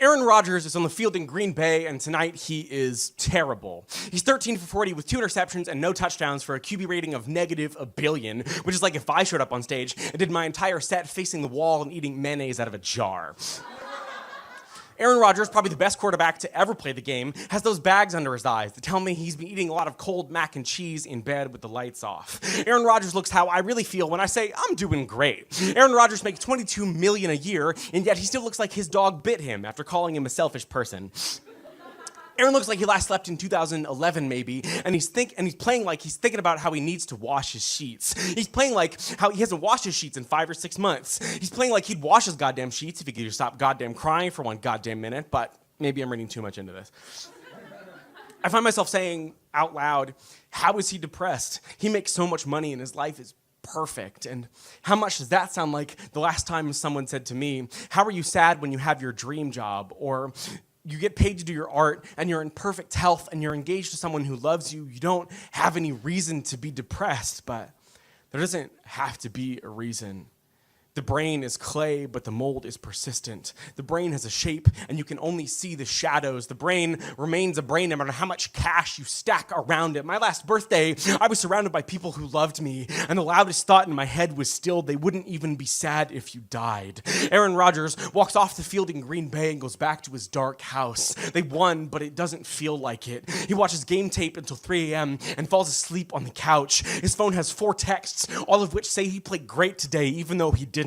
Aaron Rodgers is on the field in Green Bay, and tonight he is terrible. He's 13 for 40 with 2 interceptions and no touchdowns for a QB rating of negative a billion, which is like if I showed up on stage and did my entire set facing the wall and eating mayonnaise out of a jar. Aaron Rodgers, probably the best quarterback to ever play the game, has those bags under his eyes that tell me he's been eating a lot of cold mac and cheese in bed with the lights off. Aaron Rodgers looks how I really feel when I say I'm doing great. Aaron Rodgers makes $22 million a year, and yet he still looks like his dog bit him after calling him a selfish person. Aaron looks like he last slept in 2011 maybe, and he's playing like he's thinking about how he needs to wash his sheets. He's playing like how he hasn't washed his sheets in 5 or 6 months. He's playing like he'd wash his goddamn sheets if he could just stop goddamn crying for one goddamn minute, but maybe I'm reading too much into this. I find myself saying out loud, how is he depressed? He makes so much money and his life is perfect. And how much does that sound like the last time someone said to me, how are you sad when you have your dream job? Or you get paid to do your art and you're in perfect health and you're engaged to someone who loves you. You don't have any reason to be depressed, but there doesn't have to be a reason. The brain is clay, but the mold is persistent. The brain has a shape, and you can only see the shadows. The brain remains a brain no matter how much cash you stack around it. My last birthday, I was surrounded by people who loved me, and the loudest thought in my head was still, they wouldn't even be sad if you died. Aaron Rodgers walks off the field in Green Bay and goes back to his dark house. They won, but it doesn't feel like it. He watches game tape until 3 a.m. and falls asleep on the couch. His phone has 4 texts, all of which say he played great today, even though he didn't.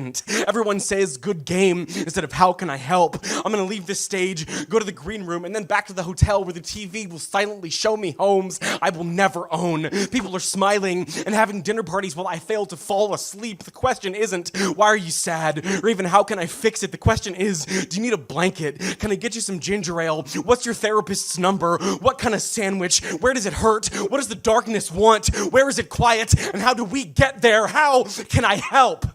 Everyone says good game instead of how can I help. I'm gonna leave this stage, go to the green room, and then back to the hotel where the TV will silently show me homes I will never own. People are smiling and having dinner parties while I fail to fall asleep. The question isn't, why are you sad? Or even how can I fix it? The question is, do you need a blanket? Can I get you some ginger ale? What's your therapist's number? What kind of sandwich? Where does it hurt? What does the darkness want? Where is it quiet? And how do we get there? How can I help?